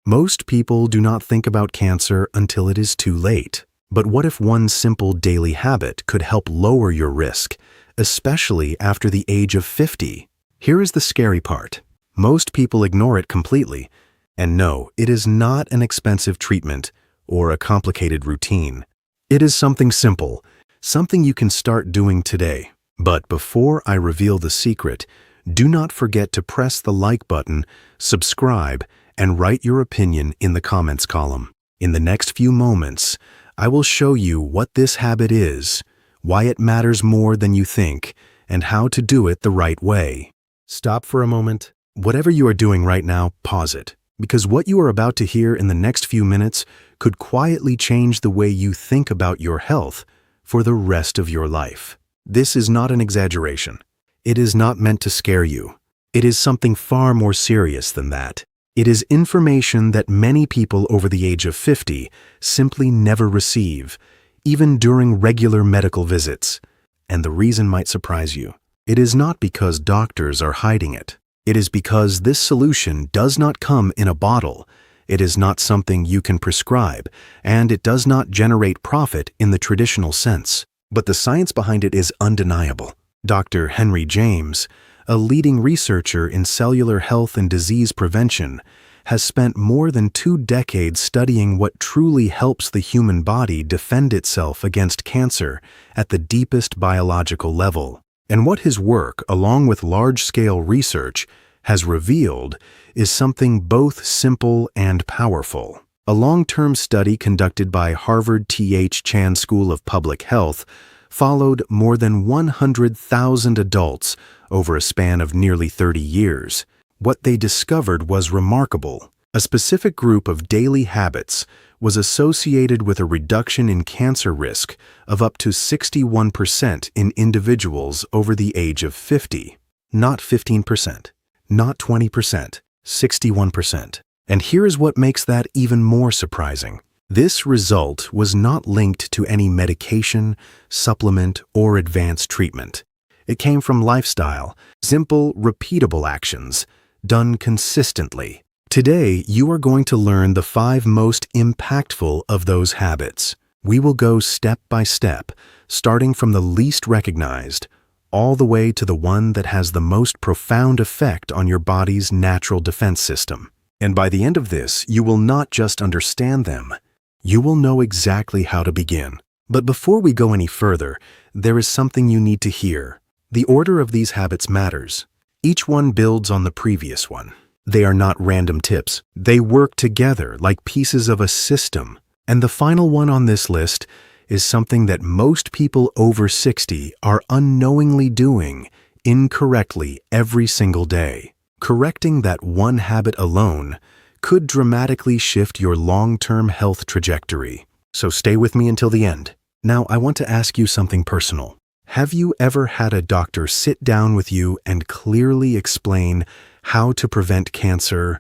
Most people do not think about cancer until it is too late. But what if one simple daily habit could help lower your risk, especially after the age of 50? Here is the scary part. Most people ignore it completely. And no, it is not an expensive treatment or a complicated routine. It is something simple, something you can start doing today. But before I reveal the secret, do not forget to press the like button, subscribe, and write your opinion in the comments column. In the next few moments, I will show you what this habit is, why it matters more than you think, and how to do it the right way. Stop for a moment. Whatever you are doing right now, pause it, because what you are about to hear in the next few minutes could quietly change the way you think about your health for the rest of your life. This is not an exaggeration. It is not meant to scare you. It is something far more serious than that. It is information that many people over the age of 50 simply never receive, even during regular medical visits. And the reason might surprise you. It is not because doctors are hiding it. It is because this solution does not come in a bottle. It is not something you can prescribe, and it does not generate profit in the traditional sense. But the science behind it is undeniable. Dr. Henry James, a leading researcher in cellular health and disease prevention, has spent more than 2 decades studying what truly helps the human body defend itself against cancer at the deepest biological level. And what his work, along with large-scale research, has revealed is something both simple and powerful. A long-term study conducted by Harvard T.H. Chan School of Public Health followed more than 100,000 adults over a span of nearly 30 years. What they discovered was remarkable. A specific group of daily habits was associated with a reduction in cancer risk of up to 61% in individuals over the age of 50. Not 15%, not 20%, 61%. And here is what makes that even more surprising. This result was not linked to any medication, supplement, or advanced treatment. It came from lifestyle, simple, repeatable actions, done consistently. Today, you are going to learn the 5 most impactful of those habits. We will go step by step, starting from the least recognized, all the way to the one that has the most profound effect on your body's natural defense system. And by the end of this, you will not just understand them, you will know exactly how to begin. But before we go any further, there is something you need to hear. The order of these habits matters. Each one builds on the previous one. They are not random tips. They work together like pieces of a system. And the final one on this list is something that most people over 60 are unknowingly doing incorrectly every single day. Correcting that one habit alone could dramatically shift your long-term health trajectory. So stay with me until the end. Now, I want to ask you something personal. Have you ever had a doctor sit down with you and clearly explain how to prevent cancer,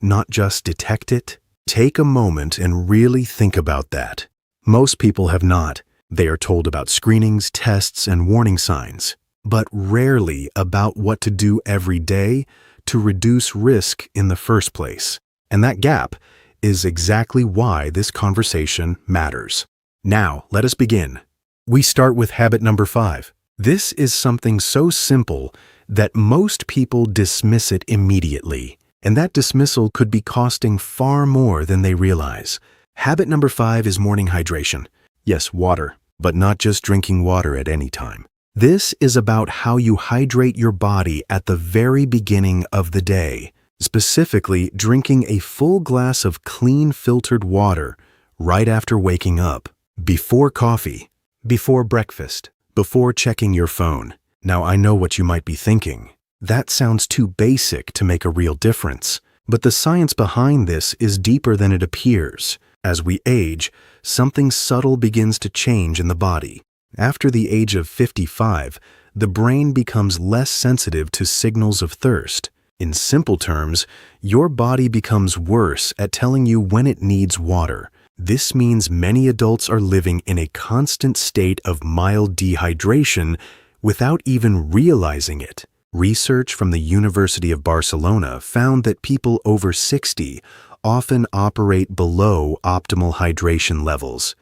not just detect it? Take a moment and really think about that. Most people have not. They are told about screenings, tests, and warning signs, but rarely about what to do every day to reduce risk in the first place. And that gap is exactly why this conversation matters. Now, let us begin. We start with habit number 5. This is something so simple that most people dismiss it immediately, and that dismissal could be costing far more than they realize. Habit number 5 is morning hydration. Yes, water, but not just drinking water at any time. This is about how you hydrate your body at the very beginning of the day. Specifically, drinking a full glass of clean filtered water right after waking up, before coffee, before breakfast, before checking your phone. Now, I know what you might be thinking. That sounds too basic to make a real difference. But the science behind this is deeper than it appears. As we age, something subtle begins to change in the body. After the age of 55, the brain becomes less sensitive to signals of thirst. In simple terms, your body becomes worse at telling you when it needs water. This means many adults are living in a constant state of mild dehydration without even realizing it. Research from the University of Barcelona found that people over 60 often operate below optimal hydration levels,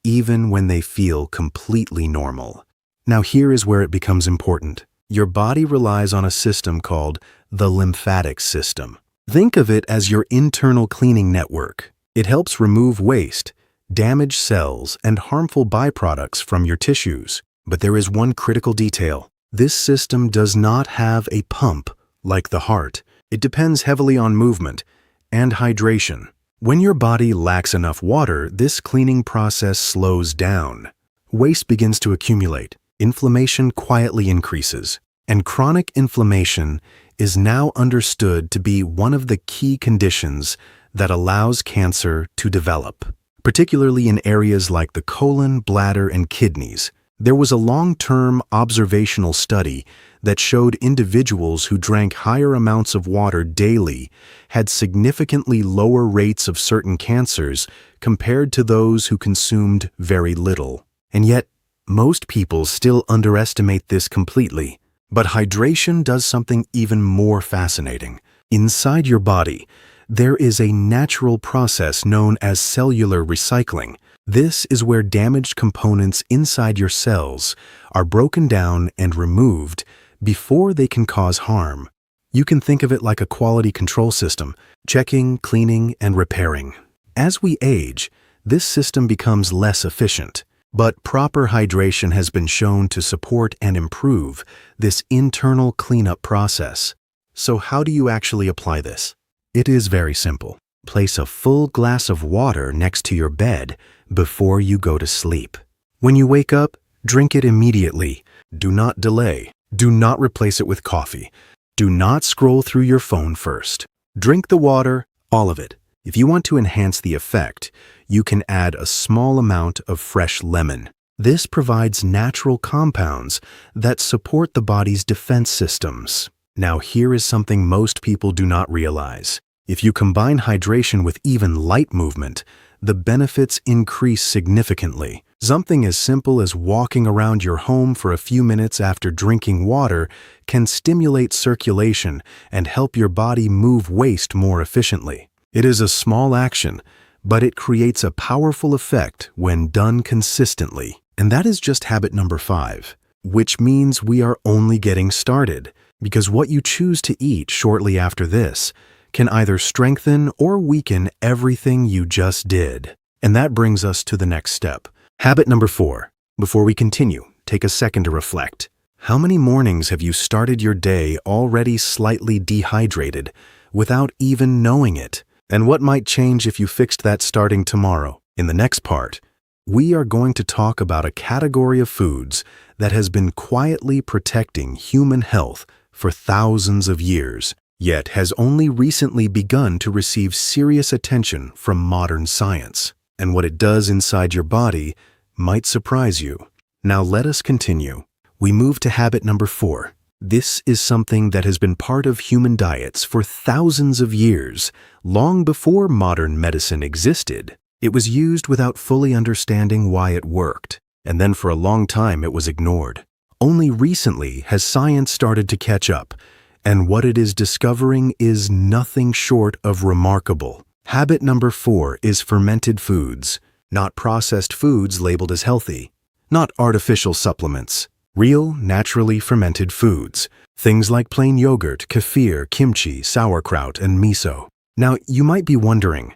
even when they feel completely normal. Now here is where it becomes important. Your body relies on a system called the lymphatic system. Think of it as your internal cleaning network. It helps remove waste, damaged cells, and harmful byproducts from your tissues. But there is one critical detail. This system does not have a pump like the heart. It depends heavily on movement and hydration. When your body lacks enough water, this cleaning process slows down. Waste begins to accumulate. Inflammation quietly increases. And chronic inflammation is now understood to be one of the key conditions that allows cancer to develop, particularly in areas like the colon, bladder, and kidneys. There was a long-term observational study that showed individuals who drank higher amounts of water daily had significantly lower rates of certain cancers compared to those who consumed very little. And yet, most people still underestimate this completely. But hydration does something even more fascinating. Inside your body, there is a natural process known as cellular recycling. This is where damaged components inside your cells are broken down and removed before they can cause harm. You can think of it like a quality control system, checking, cleaning, and repairing. As we age, this system becomes less efficient, but proper hydration has been shown to support and improve this internal cleanup process. So how do you actually apply this? It is very simple. Place a full glass of water next to your bed before you go to sleep. When you wake up, drink it immediately. Do not delay. Do not replace it with coffee. Do not scroll through your phone first. Drink the water, all of it. If you want to enhance the effect, you can add a small amount of fresh lemon. This provides natural compounds that support the body's defense systems. Now here is something most people do not realize. If you combine hydration with even light movement, the benefits increase significantly. Something as simple as walking around your home for a few minutes after drinking water can stimulate circulation and help your body move waste more efficiently. It is a small action, but it creates a powerful effect when done consistently. And that is just habit number 5, which means we are only getting started, because what you choose to eat shortly after this can either strengthen or weaken everything you just did. And that brings us to the next step. Habit number 4. Before we continue, take a second to reflect. How many mornings have you started your day already slightly dehydrated without even knowing it? And what might change if you fixed that starting tomorrow? In the next part, we are going to talk about a category of foods that has been quietly protecting human health for thousands of years, yet has only recently begun to receive serious attention from modern science. And what it does inside your body might surprise you. Now let us continue. We move to habit number 4. This is something that has been part of human diets for thousands of years, long before modern medicine existed. It was used without fully understanding why it worked, and then for a long time it was ignored. Only recently has science started to catch up, and what it is discovering is nothing short of remarkable. Habit number 4 is fermented foods, not processed foods labeled as healthy, not artificial supplements. Real, naturally fermented foods, things like plain yogurt, kefir, kimchi, sauerkraut, and miso. Now, you might be wondering,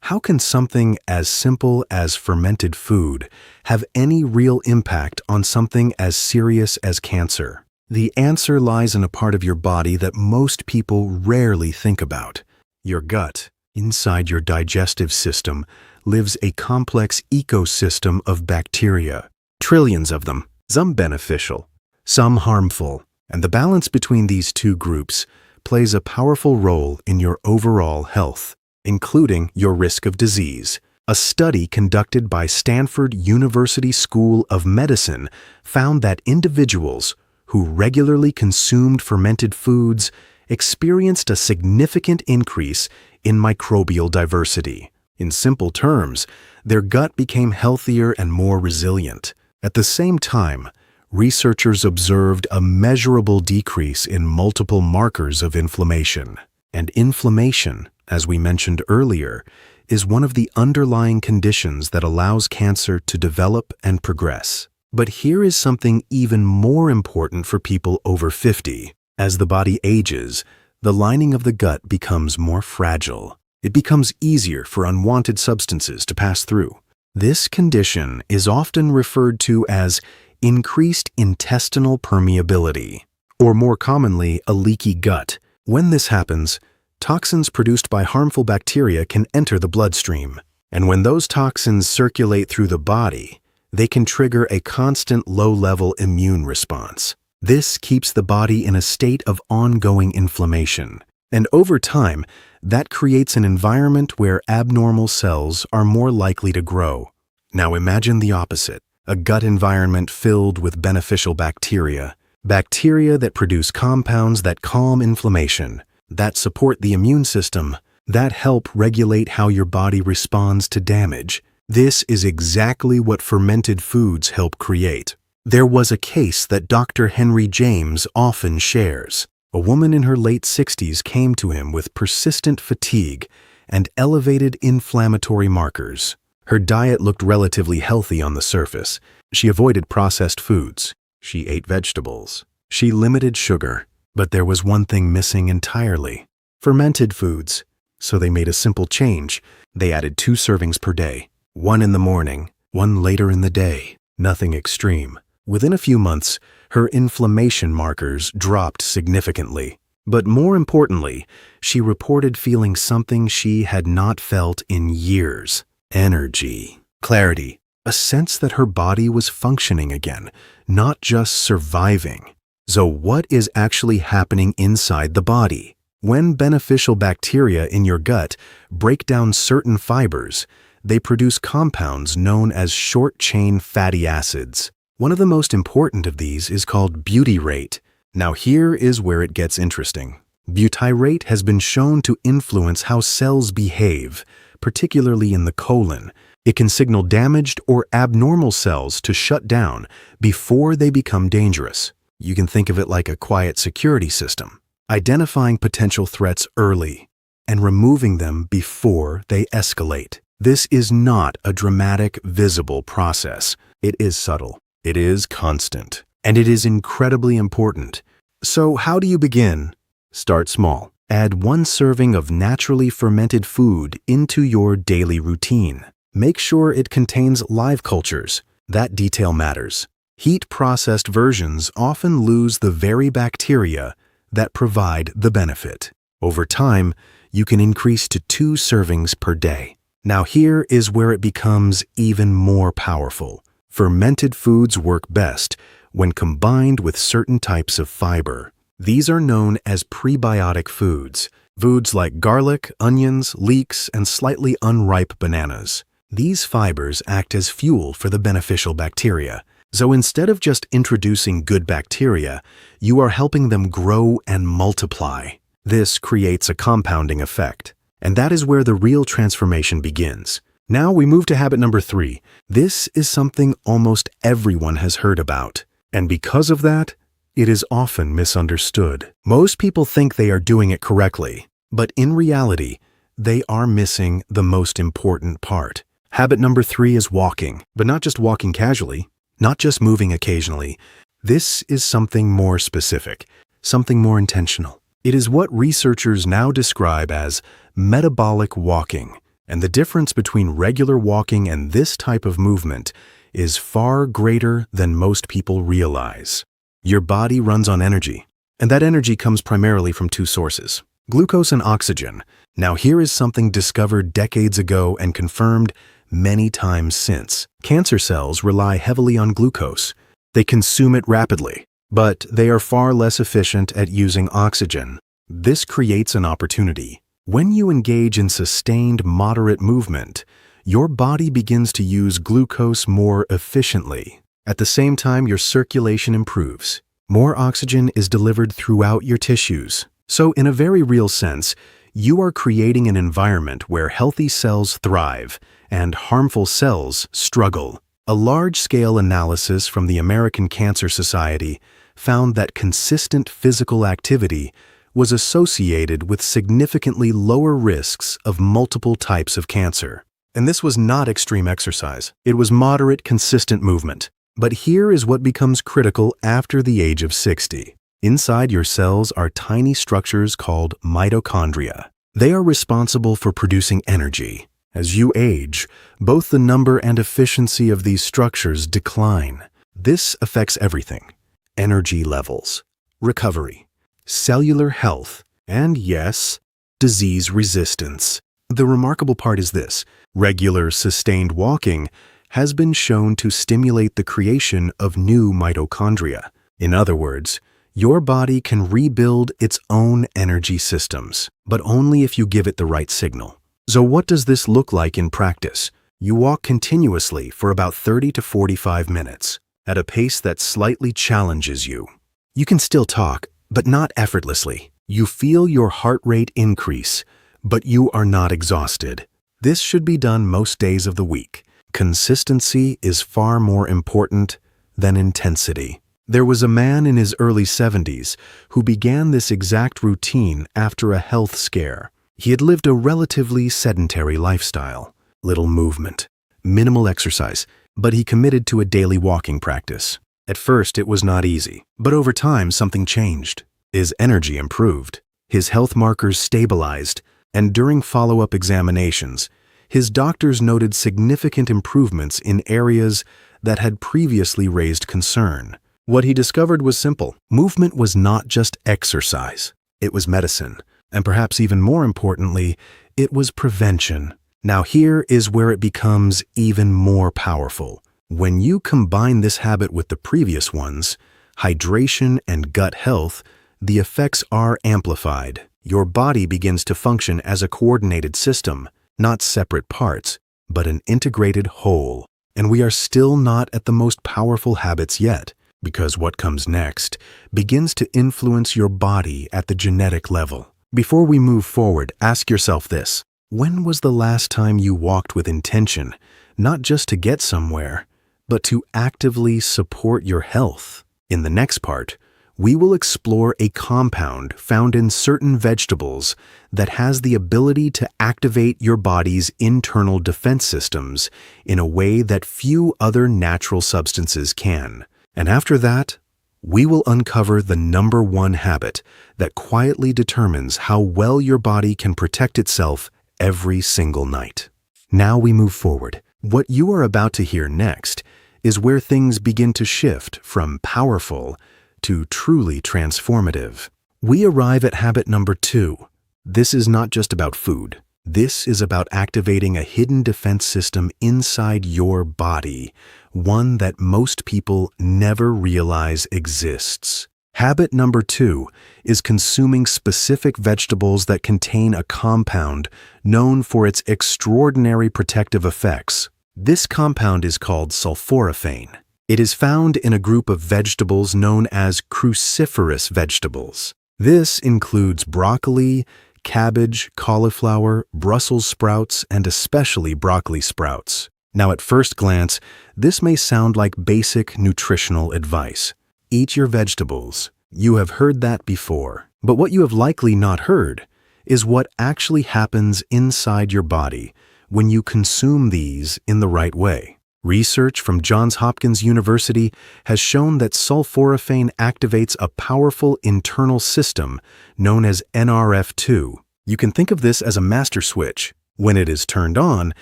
how can something as simple as fermented food have any real impact on something as serious as cancer? The answer lies in a part of your body that most people rarely think about: your gut. Inside your digestive system lives a complex ecosystem of bacteria, trillions of them. Some beneficial, some harmful, and the balance between these two groups plays a powerful role in your overall health, including your risk of disease. A study conducted by Stanford University School of Medicine found that individuals who regularly consumed fermented foods experienced a significant increase in microbial diversity. In simple terms, their gut became healthier and more resilient. At the same time, researchers observed a measurable decrease in multiple markers of inflammation. And inflammation, as we mentioned earlier, is one of the underlying conditions that allows cancer to develop and progress. But here is something even more important for people over 50. As the body ages, the lining of the gut becomes more fragile. It becomes easier for unwanted substances to pass through. This condition is often referred to as increased intestinal permeability, or more commonly, a leaky gut. When this happens, toxins produced by harmful bacteria can enter the bloodstream. And when those toxins circulate through the body, they can trigger a constant low-level immune response. This keeps the body in a state of ongoing inflammation. And over time, that creates an environment where abnormal cells are more likely to grow. Now imagine the opposite, a gut environment filled with beneficial bacteria. Bacteria that produce compounds that calm inflammation, that support the immune system, that help regulate how your body responds to damage. This is exactly what fermented foods help create. There was a case that Dr. Henry James often shares. A woman in her late 60s came to him with persistent fatigue and elevated inflammatory markers. Her diet looked relatively healthy on the surface. She avoided processed foods. She ate vegetables. She limited sugar. But there was one thing missing entirely: fermented foods. So they made a simple change. They added 2 servings per day. One in the morning, one later in the day. Nothing extreme. Within a few months, her inflammation markers dropped significantly. But more importantly, she reported feeling something she had not felt in years: energy, clarity, a sense that her body was functioning again, not just surviving. So what is actually happening inside the body? When beneficial bacteria in your gut break down certain fibers, they produce compounds known as short-chain fatty acids. One of the most important of these is called butyrate. Now here is where it gets interesting. Butyrate has been shown to influence how cells behave, particularly in the colon. It can signal damaged or abnormal cells to shut down before they become dangerous. You can think of it like a quiet security system, identifying potential threats early and removing them before they escalate. This is not a dramatic, visible process. It is subtle. It is constant. And it is incredibly important. So how do you begin? Start small. Add 1 serving of naturally fermented food into your daily routine. Make sure it contains live cultures. That detail matters. Heat-processed versions often lose the very bacteria that provide the benefit. Over time, you can increase to 2 servings per day. Now here is where it becomes even more powerful. Fermented foods work best when combined with certain types of fiber. These are known as prebiotic foods. Foods like garlic, onions, leeks, and slightly unripe bananas. These fibers act as fuel for the beneficial bacteria. So instead of just introducing good bacteria, you are helping them grow and multiply. This creates a compounding effect. And that is where the real transformation begins. Now we move to habit number 3. This is something almost everyone has heard about. And because of that, it is often misunderstood. Most people think they are doing it correctly, but in reality, they are missing the most important part. Habit number 3 is walking, but not just walking casually, not just moving occasionally. This is something more specific, something more intentional. It is what researchers now describe as metabolic walking. And the difference between regular walking and this type of movement is far greater than most people realize. Your body runs on energy, and that energy comes primarily from 2 sources: glucose and oxygen. Now here is something discovered decades ago and confirmed many times since. Cancer cells rely heavily on glucose. They consume it rapidly, but they are far less efficient at using oxygen. This creates an opportunity. When you engage in sustained, moderate movement, your body begins to use glucose more efficiently. At the same time, your circulation improves. More oxygen is delivered throughout your tissues. So in a very real sense, you are creating an environment where healthy cells thrive and harmful cells struggle. A large-scale analysis from the American Cancer Society found that consistent physical activity was associated with significantly lower risks of multiple types of cancer. And this was not extreme exercise. It was moderate, consistent movement. But here is what becomes critical after the age of 60. Inside your cells are tiny structures called mitochondria. They are responsible for producing energy. As you age, both the number and efficiency of these structures decline. This affects everything: energy levels, recovery, cellular health, and yes, disease resistance. The remarkable part is this: regular, sustained walking has been shown to stimulate the creation of new mitochondria. In other words, your body can rebuild its own energy systems, but only if you give it the right signal. So what does this look like in practice? You walk continuously for about 30 to 45 minutes, at a pace that slightly challenges you. You can still talk, but not effortlessly. You feel your heart rate increase, but you are not exhausted. This should be done most days of the week. Consistency is far more important than intensity. There was a man in his early 70s who began this exact routine after a health scare. He had lived a relatively sedentary lifestyle, little movement, minimal exercise, but he committed to a daily walking practice. At first, it was not easy, but over time, something changed. His energy improved, his health markers stabilized, and during follow-up examinations, his doctors noted significant improvements in areas that had previously raised concern. What he discovered was simple. Movement was not just exercise. It was medicine. And perhaps even more importantly, it was prevention. Now here is where it becomes even more powerful. When you combine this habit with the previous ones, hydration and gut health, the effects are amplified. Your body begins to function as a coordinated system, not separate parts, but an integrated whole. And we are still not at the most powerful habits yet, because what comes next begins to influence your body at the genetic level. Before we move forward, ask yourself this: when was the last time you walked with intention, not just to get somewhere, but to actively support your health? In the next part, we will explore a compound found in certain vegetables that has the ability to activate your body's internal defense systems in a way that few other natural substances can. And after that, we will uncover the number one habit that quietly determines how well your body can protect itself every single night. Now we move forward. What you are about to hear next is where things begin to shift from powerful to truly transformative. We arrive at habit number 2. This is not just about food. This is about activating a hidden defense system inside your body, one that most people never realize exists. Habit number 2 is consuming specific vegetables that contain a compound known for its extraordinary protective effects. This compound is called sulforaphane. It is found in a group of vegetables known as cruciferous vegetables. This includes broccoli, cabbage, cauliflower, Brussels sprouts, and especially broccoli sprouts. Now, at first glance, this may sound like basic nutritional advice. Eat your vegetables. You have heard that before. But what you have likely not heard is what actually happens inside your body when you consume these in the right way. Research from Johns Hopkins University has shown that sulforaphane activates a powerful internal system known as NRF2. You can think of this as a master switch. When it is turned on,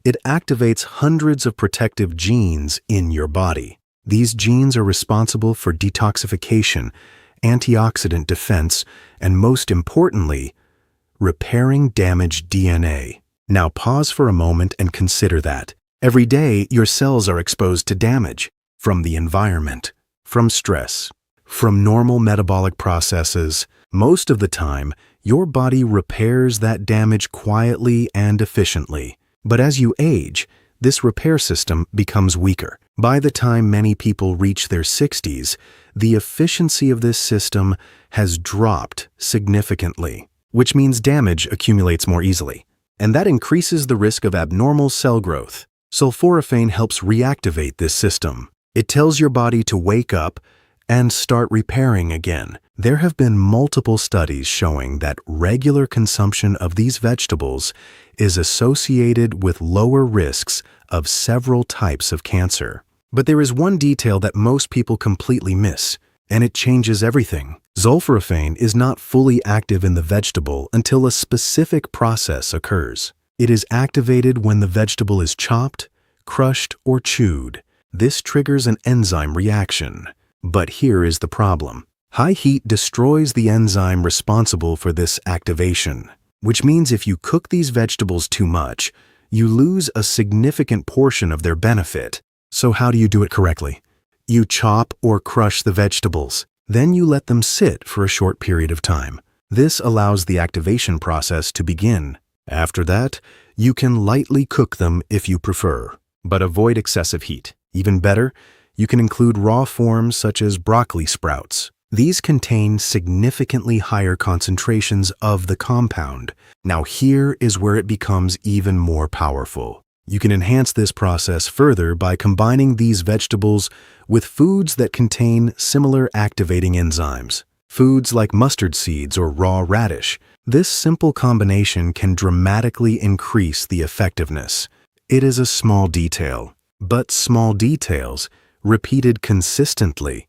it activates hundreds of protective genes in your body. These genes are responsible for detoxification, antioxidant defense, and most importantly, repairing damaged DNA. Now pause for a moment and consider that. Every day, your cells are exposed to damage from the environment, from stress, from normal metabolic processes. Most of the time, your body repairs that damage quietly and efficiently. But as you age, this repair system becomes weaker. By the time many people reach their 60s, the efficiency of this system has dropped significantly, which means damage accumulates more easily. And that increases the risk of abnormal cell growth. Sulforaphane helps reactivate this system. It tells your body to wake up and start repairing again. There have been multiple studies showing that regular consumption of these vegetables is associated with lower risks of several types of cancer. But there is one detail that most people completely miss, and it changes everything. Sulforaphane is not fully active in the vegetable until a specific process occurs. It is activated when the vegetable is chopped, crushed, or chewed. This triggers an enzyme reaction. But here is the problem. High heat destroys the enzyme responsible for this activation, which means if you cook these vegetables too much, you lose a significant portion of their benefit. So how do you do it correctly? You chop or crush the vegetables. Then you let them sit for a short period of time. This allows the activation process to begin. After that, you can lightly cook them if you prefer, but avoid excessive heat. Even better, you can include raw forms such as broccoli sprouts. These contain significantly higher concentrations of the compound. Now here is where it becomes even more powerful. You can enhance this process further by combining these vegetables with foods that contain similar activating enzymes. Foods like mustard seeds or raw radish. This simple combination can dramatically increase the effectiveness. It is a small detail, but small details, repeated consistently,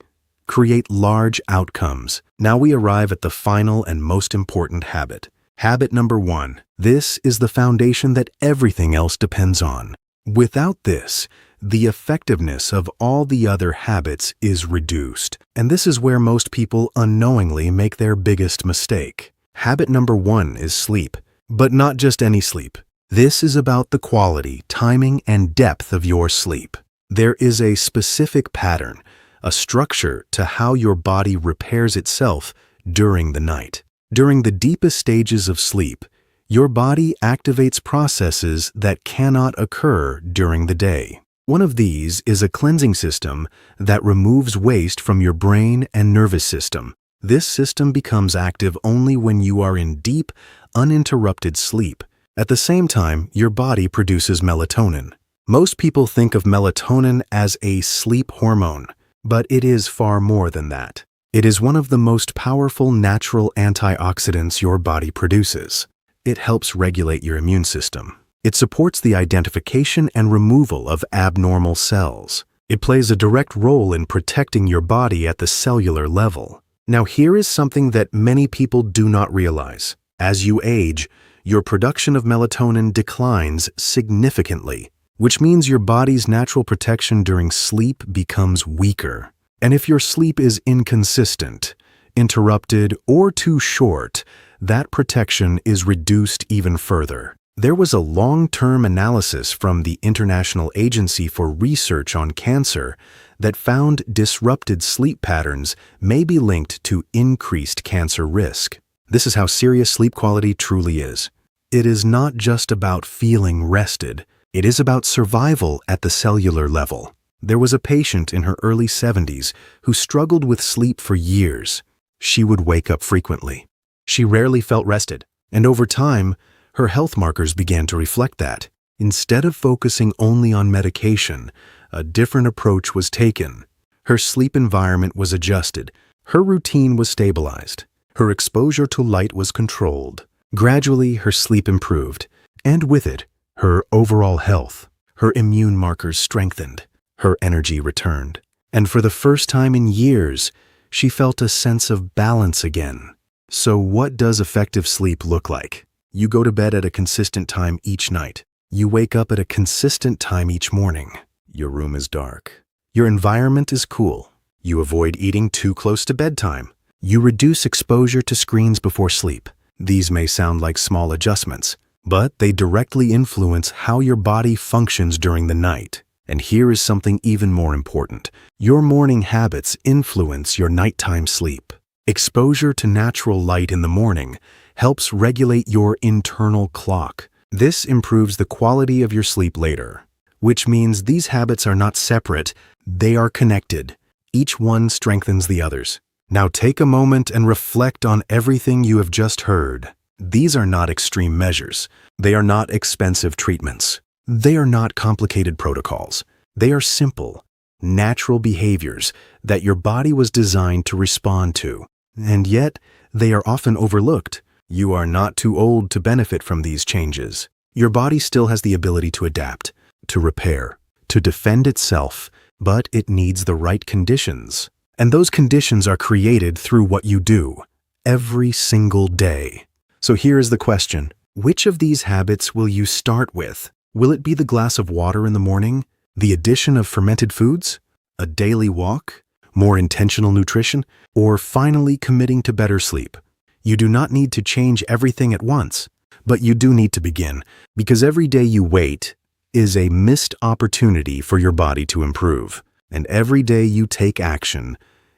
create large outcomes. Now we arrive at the final and most important habit. Habit number 1. This is the foundation that everything else depends on. Without this, the effectiveness of all the other habits is reduced. And this is where most people unknowingly make their biggest mistake. Habit number 1 is sleep, but not just any sleep. This is about the quality, timing, and depth of your sleep. There is a specific pattern, a structure to how your body repairs itself during the night. During the deepest stages of sleep, your body activates processes that cannot occur during the day. One of these is a cleansing system that removes waste from your brain and nervous system. This system becomes active only when you are in deep, uninterrupted sleep. At the same time, your body produces melatonin. Most people think of melatonin as a sleep hormone, but it is far more than that. It is one of the most powerful natural antioxidants your body produces. It helps regulate your immune system. It supports the identification and removal of abnormal cells. It plays a direct role in protecting your body at the cellular level. Now here is something that many people do not realize. As you age, your production of melatonin declines significantly, which means your body's natural protection during sleep becomes weaker. And if your sleep is inconsistent, interrupted, or too short, that protection is reduced even further. There was a long-term analysis from the International Agency for Research on Cancer that found disrupted sleep patterns may be linked to increased cancer risk. This is how serious sleep quality truly is. It is not just about feeling rested. It is about survival at the cellular level. There was a patient in her early 70s who struggled with sleep for years. She would wake up frequently. She rarely felt rested, and over time, her health markers began to reflect that. Instead of focusing only on medication, a different approach was taken. Her sleep environment was adjusted. Her routine was stabilized. Her exposure to light was controlled. Gradually, her sleep improved, and with it, her overall health. Her immune markers strengthened. Her energy returned. And for the first time in years, she felt a sense of balance again. So what does effective sleep look like? You go to bed at a consistent time each night. You wake up at a consistent time each morning. Your room is dark. Your environment is cool. You avoid eating too close to bedtime. You reduce exposure to screens before sleep. These may sound like small adjustments, but they directly influence how your body functions during the night. And here is something even more important. Your morning habits influence your nighttime sleep. Exposure to natural light in the morning helps regulate your internal clock. This improves the quality of your sleep later, which means these habits are not separate, they are connected. Each one strengthens the others. Now take a moment and reflect on everything you have just heard. These are not extreme measures. They are not expensive treatments. They are not complicated protocols. They are simple, natural behaviors that your body was designed to respond to. And yet, they are often overlooked. You are not too old to benefit from these changes. Your body still has the ability to adapt, to repair, to defend itself, but it needs the right conditions. And those conditions are created through what you do, every single day. So here is the question. Which of these habits will you start with? Will it be the glass of water in the morning, the addition of fermented foods, a daily walk, more intentional nutrition, or finally committing to better sleep? You do not need to change everything at once, but you do need to begin, because every day you wait is a missed opportunity for your body to improve, and every day you take action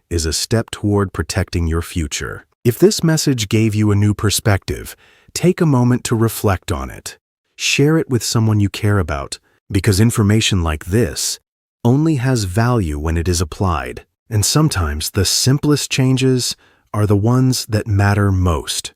is a step toward protecting your future. If this message gave you a new perspective, take a moment to reflect on it. Share it with someone you care about, because information like this only has value when it is applied. And sometimes the simplest changes are the ones that matter most.